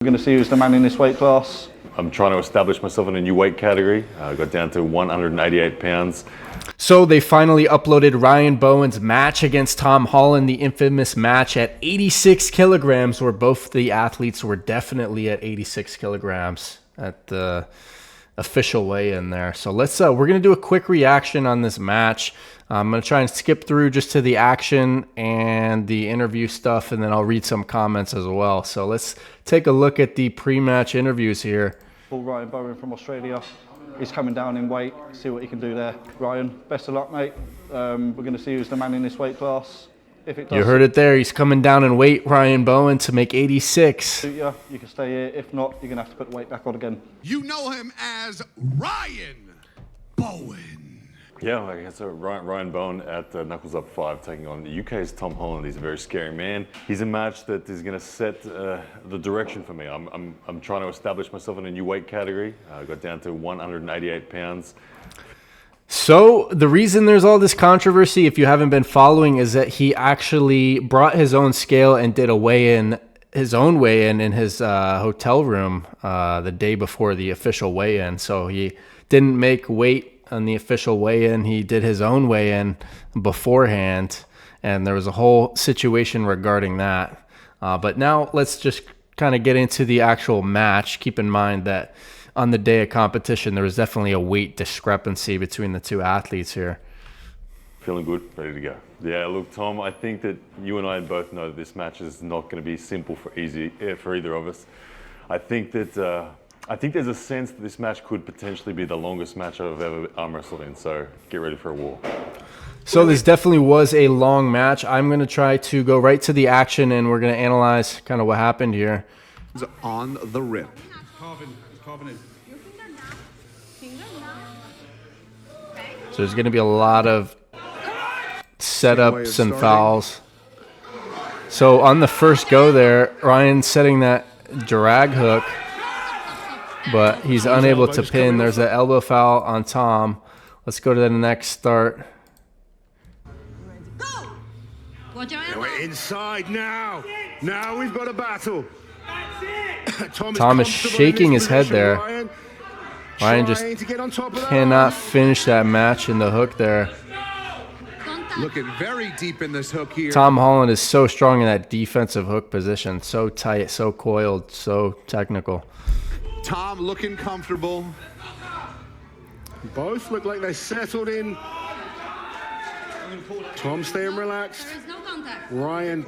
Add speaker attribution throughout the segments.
Speaker 1: We're going to see who's the man in this weight class.
Speaker 2: I'm trying to establish myself in a new weight category. I got down to 188 pounds.
Speaker 3: So they finally uploaded Ryan Bowen's match against Tom Holland, the infamous match at 86 kilograms, where both the athletes were definitely at 86 kilograms at the official weigh-in there. So let's we're going to do a quick reaction on this match. I'm going to try and skip through just to the action and the interview stuff, and then I'll read some comments as well. So let's take a look at the pre-match interviews here.
Speaker 1: Ryan Bowen from Australia. He's coming down in weight, see what he can do there. Ryan, best of luck, mate. We're going to see who's the man in this weight class. If it does,
Speaker 3: you heard it there. He's coming down in weight, Ryan Bowen, to make 86.
Speaker 1: You can stay here. If not, you're going to have to put the weight back on again.
Speaker 4: You know him as Ryan Bowen.
Speaker 2: Yeah, like I said, Ryan Bowen at Knuckles Up 5 taking on the UK's Tom Holland. He's a very scary man. He's a match that is going to set the direction for me. I'm trying to establish myself in a new weight category. I got down to 188 pounds.
Speaker 3: So the reason there's all this controversy, if you haven't been following, is that he actually brought his own scale and did a weigh-in, his own weigh-in in his hotel room the day before the official weigh-in. So he didn't make weight on the official weigh-in. He did his own weigh-in beforehand, and there was a whole situation regarding that. But now let's just kind of get into the actual match. Keep in mind that on the day of competition, there was definitely a weight discrepancy between the two athletes here.
Speaker 2: Feeling good, ready to go. Yeah, look, Tom, I think that you and I both know that this match is not going to be simple for either of us. I think there's a sense that this match could potentially be the longest match I've ever arm wrestled in, so get ready for a war.
Speaker 3: So this definitely was a long match. I'm going to try to go right to the action, and we're going to analyze kind of what happened here.
Speaker 4: On the rip.
Speaker 3: So there's going to be a lot of setups and fouls. So on the first go there, Ryan's setting that drag hook, but he's unable to pin. There's an elbow foul on Tom. Let's go to the next start.
Speaker 5: We're inside now. Now we've got a battle.
Speaker 3: Tom is shaking his head there. Ryan just cannot finish that match in the hook there.
Speaker 4: Looking very deep in this hook here.
Speaker 3: Tom Holland is so strong in that defensive hook position. So tight, so coiled, so technical.
Speaker 4: Tom looking comfortable.
Speaker 5: Both look like they're settled in. Tom staying relaxed.
Speaker 6: There is no contact.
Speaker 5: Ryan.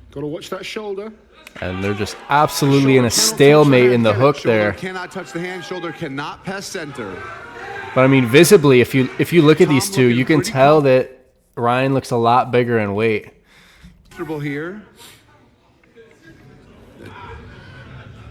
Speaker 5: Got to watch that shoulder.
Speaker 3: And they're just absolutely in a stalemate in the hook there.
Speaker 4: Cannot touch the hand. Shoulder cannot pass center.
Speaker 3: But I mean, visibly, if you look at these two, you can tell that Ryan looks a lot bigger in weight.
Speaker 4: Comfortable here.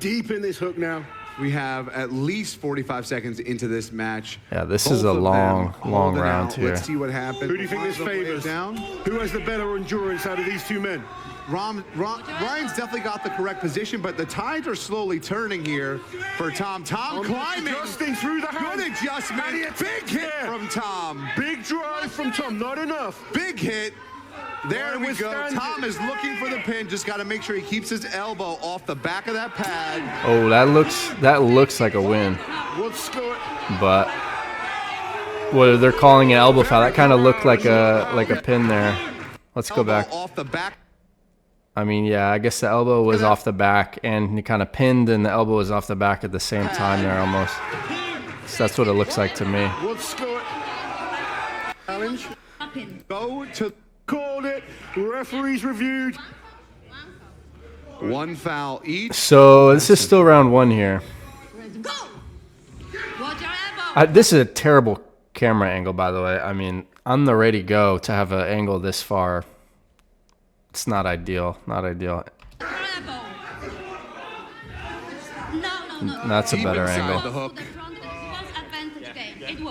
Speaker 5: Deep in this hook now.
Speaker 4: We have at least 45 seconds into this match.
Speaker 3: Yeah, this is a long round here.
Speaker 4: Let's see what happens.
Speaker 5: Who do you think this favors? Who has the better endurance out of these two men?
Speaker 4: Ryan's definitely got the correct position, but the tides are slowly turning here for Tom. Tom climbing.
Speaker 5: Adjusting through the hand.
Speaker 4: Good adjustment. Big hit from Tom.
Speaker 5: Big drive from Tom. Not enough.
Speaker 4: Big hit. There we go. Tom is looking for the pin. Just got to make sure he keeps his elbow off the back of that pad.
Speaker 3: Oh, that looks like a win. But what they're calling an elbow foul. That kind of looked like a pin there. Let's go back.
Speaker 4: Off the back.
Speaker 3: I mean, yeah, I guess the elbow was off the back, and he kind of pinned, and the elbow was off the back at the same time there almost. So that's what it looks like to me.
Speaker 5: Challenge. Go to called it. Referees reviewed.
Speaker 4: One foul each.
Speaker 3: So this is still round one here. This is a terrible camera angle, by the way. I mean, on the ready go to have an angle this far. It's not ideal. Not ideal. That's a better angle.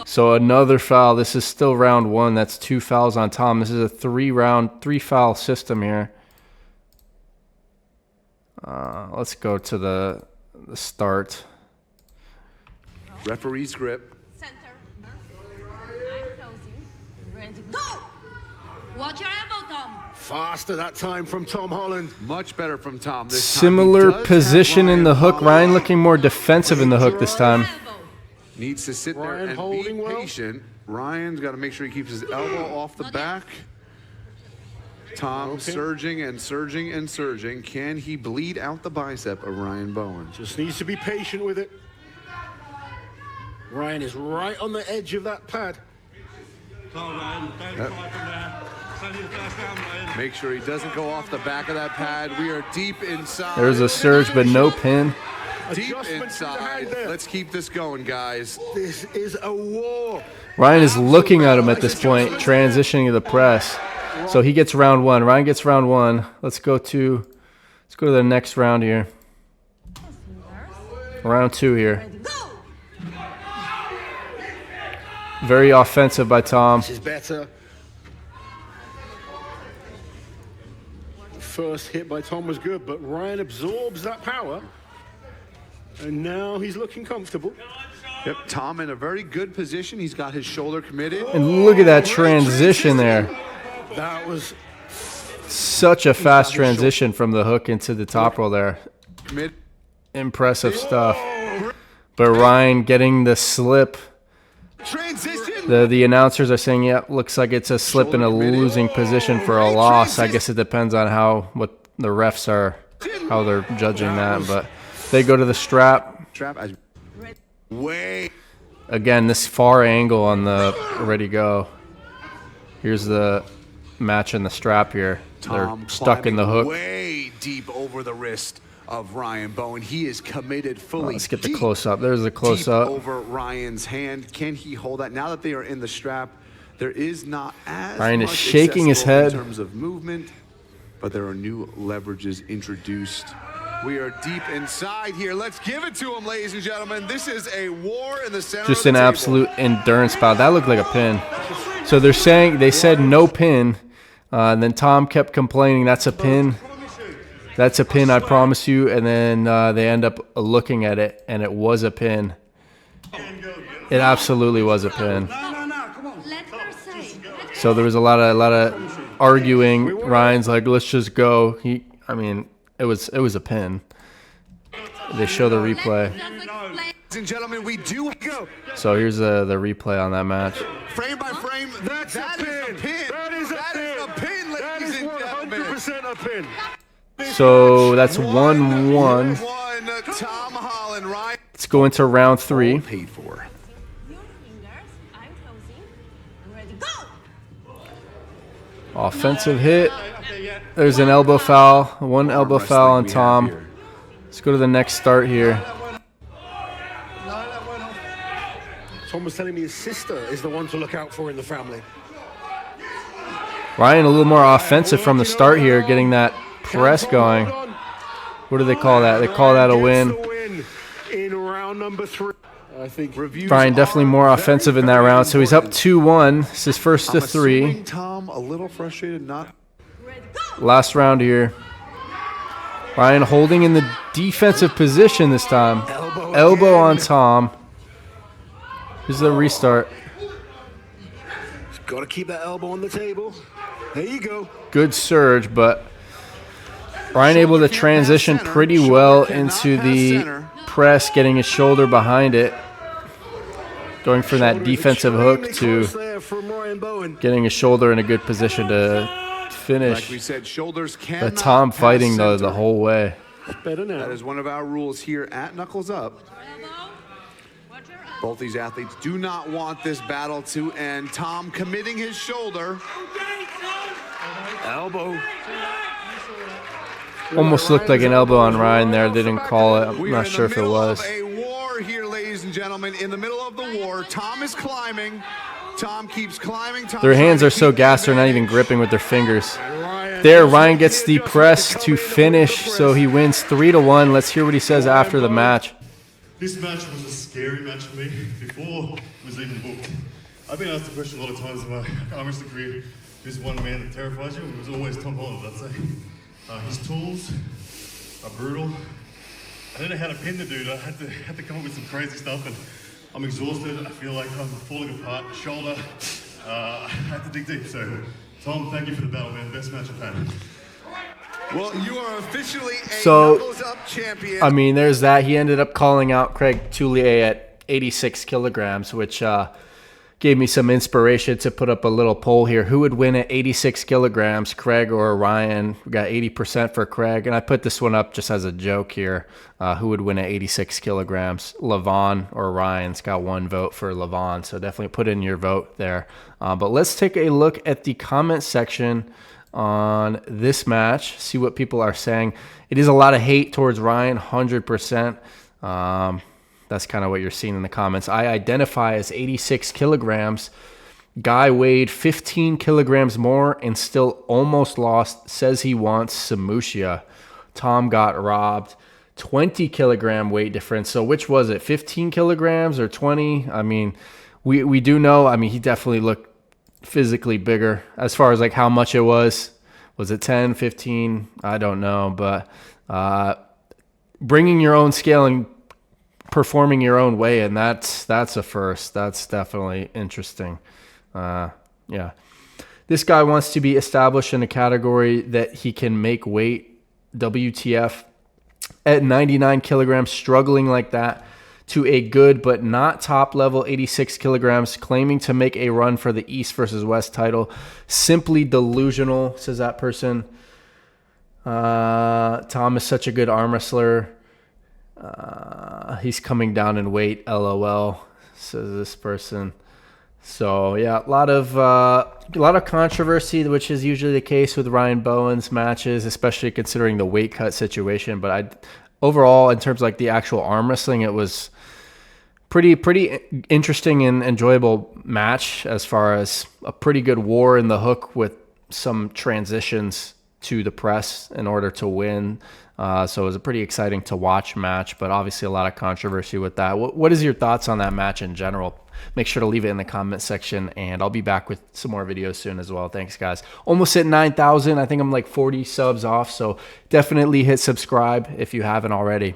Speaker 3: So another foul. This is still round one. That's 2 fouls on Tom. This is a 3 foul system here. Let's go to the start.
Speaker 4: Referee's grip.
Speaker 6: Center. I'm closing. Ready. Go! Watch your elbow, Tom.
Speaker 5: Faster that time from Tom Holland.
Speaker 4: Much better from Tom this time.
Speaker 3: Similar
Speaker 4: He does
Speaker 3: position
Speaker 4: have
Speaker 3: in the hook.
Speaker 4: on.
Speaker 3: Ryan looking more defensive in the hook this time.
Speaker 4: Needs to sit there
Speaker 5: Ryan
Speaker 4: and be
Speaker 5: holding well.
Speaker 4: patient. Ryan's got to make sure he keeps his elbow off the back. Tom surging and surging and surging. Can he bleed out the bicep of Ryan Bowen?
Speaker 5: Just needs to be patient with it. Ryan is right on the edge of that pad.
Speaker 4: Make sure he doesn't go off the back of that pad. We are deep inside.
Speaker 3: There's a surge, but no pin.
Speaker 4: Deep
Speaker 5: Adjustment to the
Speaker 4: inside.
Speaker 5: hand there.
Speaker 4: Let's keep this going, guys.
Speaker 5: This is a war.
Speaker 3: Ryan is looking at him at this point, transitioning to the press. So he gets round one. Ryan gets round one. Let's go to the next round here. Round two here. Very offensive by Tom.
Speaker 5: This is better. First hit by Tom was good, but Ryan absorbs that power. And now he's looking comfortable.
Speaker 4: Yep, Tom in a very good position. He's got his shoulder committed.
Speaker 3: And look at that transition there.
Speaker 5: That was
Speaker 3: Such a fast transition from the hook into the top roll there.
Speaker 4: Commit.
Speaker 3: Impressive stuff. But Ryan getting the slip.
Speaker 4: Transition.
Speaker 3: The announcers are saying, yeah, looks like it's a slip in a losing position for a loss. I guess it depends on what the refs are, how they're judging that. But they go to the strap.
Speaker 4: Trap. Way.
Speaker 3: Again, this far angle on the ready go. Here's the match in the strap here.
Speaker 4: Tom
Speaker 3: They're stuck in the hook.
Speaker 4: Way deep over the wrist of Ryan Bowen. He is committed fully.
Speaker 3: Let's get the
Speaker 4: deep,
Speaker 3: close up. There's the close
Speaker 4: deep
Speaker 3: up.
Speaker 4: over Ryan's hand. Can he hold that? Now that they are in the strap, there is not as
Speaker 3: Ryan is
Speaker 4: much
Speaker 3: shaking his
Speaker 4: accessible
Speaker 3: head.
Speaker 4: in terms of movement, but there are new leverages introduced. We are deep inside here. Let's give it to him, ladies and gentlemen. This is a war in the center
Speaker 3: Just
Speaker 4: of
Speaker 3: an
Speaker 4: the table.
Speaker 3: absolute endurance bout. That looked like a pin. So they said no pin. And then Tom kept complaining, that's a pin. That's a pin, I promise you. And then they end up looking at it, and it was a pin. It absolutely was a pin. So there was a lot of arguing. Ryan's like, let's just go. It was a pin. They show the replay.
Speaker 4: Ladies and gentlemen, we do go.
Speaker 3: So here's the replay on that match.
Speaker 4: Frame by frame,
Speaker 5: That's
Speaker 4: that
Speaker 5: a
Speaker 4: is
Speaker 5: pin.
Speaker 4: a pin.
Speaker 5: That is a
Speaker 4: That
Speaker 5: pin.
Speaker 4: is a pin,
Speaker 5: That
Speaker 4: ladies
Speaker 5: is
Speaker 4: and gentlemen.
Speaker 5: 100% a pin.
Speaker 3: So that's 1-1.
Speaker 4: Tom Holland, Ryan.
Speaker 3: Let's go into round three.
Speaker 4: Paid for.
Speaker 6: Your fingers, I'm closing. I'm ready, go!
Speaker 3: Offensive hit. There's an elbow foul. One elbow foul on Tom. Let's go to the next start here.
Speaker 5: Tom was telling me his sister is the one to look out for in the family.
Speaker 3: Ryan a little more offensive from the start here, getting that press going. What do they call that? They call that a win.
Speaker 5: In round number 3. I think
Speaker 3: Ryan definitely more offensive in that round, so he's up 2-1. This is first to 3.
Speaker 4: Tom a little frustrated, not.
Speaker 3: Last round here. Ryan holding in the defensive position this time. Elbow on Tom. Here's the restart.
Speaker 5: got to keep that elbow on the table. There you go.
Speaker 3: Good surge, but Ryan able to transition pretty well into the press, getting his shoulder behind it. Going from that defensive hook to getting his shoulder in a good position to finish.
Speaker 4: Like we said, shoulders
Speaker 3: But
Speaker 4: cannot
Speaker 3: Tom
Speaker 4: pass
Speaker 3: fighting
Speaker 4: center.
Speaker 3: the whole way.
Speaker 5: Better now.
Speaker 4: That is one of our rules here at Knuckles Up. Both these athletes do not want this battle to end. Tom committing his shoulder.
Speaker 5: Elbow.
Speaker 3: Almost looked like an elbow on Ryan there. They didn't call it. I'm
Speaker 4: We are
Speaker 3: not
Speaker 4: in
Speaker 3: sure
Speaker 4: the
Speaker 3: if it
Speaker 4: middle
Speaker 3: was.
Speaker 4: of a war here, ladies and gentlemen. In the middle of the war, Tom is climbing. Tom keeps climbing. Tom's
Speaker 3: Their hands
Speaker 4: trying
Speaker 3: are
Speaker 4: to
Speaker 3: so
Speaker 4: keep
Speaker 3: gassed they're not
Speaker 4: advantage.
Speaker 3: even gripping with their fingers. There, Ryan gets the press to finish, so he wins 3-1. Let's hear what he says after the match.
Speaker 7: This match was a scary match for me before it was even booked. I've been asked the question a lot of times in my arm wrestling career, who's one man that terrifies you? It was always Tom Holland, I'd say. His tools are brutal. I didn't know how to pin the dude. I had to come up with some crazy stuff, and I'm exhausted. I feel like I'm falling apart. Shoulder. I had to dig deep. So Tom, thank you for the battle, man. Best match I've had.
Speaker 4: Well, you are officially a
Speaker 3: So,
Speaker 4: knuckles-up champion.
Speaker 3: I mean, there's that. He ended up calling out Craig Tullier at 86 kilograms, which gave me some inspiration to put up a little poll here. Who would win at 86 kilograms, Craig or Ryan? We got 80% for Craig, and I put this one up just as a joke here. Who would win at 86 kilograms, Levon or Ryan? It's got 1 vote for Levon, so definitely put in your vote there. But let's take a look at the comment section on this match, see what people are saying. It is a lot of hate towards Ryan, 100%. That's kind of what you're seeing in the comments. I identify as 86 kilograms. Guy weighed 15 kilograms more and still almost lost. Says he wants Samusha. Tom got robbed. 20 kilogram weight difference. So which was it? 15 kilograms or 20? I mean, we do know. I mean, he definitely looked physically bigger. As far as like how much it was it 10, 15? I don't know. But bringing your own scale and performing your own way, and that's a first. That's definitely interesting. Yeah, this guy wants to be established in a category that he can make weight. WTF, at 99 kilograms, struggling like that to a good but not top level 86 kilograms, claiming to make a run for the East versus West title. Simply delusional, says that person. Tom is such a good arm wrestler. He's coming down in weight, LOL, says this person. So yeah, a lot of controversy, which is usually the case with Ryan Bowen's matches, especially considering the weight cut situation. But overall, in terms of like the actual arm wrestling, it was pretty interesting and enjoyable match, as far as a pretty good war in the hook with some transitions to the press in order to win. So it was a pretty exciting to watch match, but obviously a lot of controversy with that. What is your thoughts on that match in general? Make sure to leave it in the comment section, and I'll be back with some more videos soon as well. Thanks, guys. Almost at 9,000. I think I'm like 40 subs off, so definitely hit subscribe if you haven't already.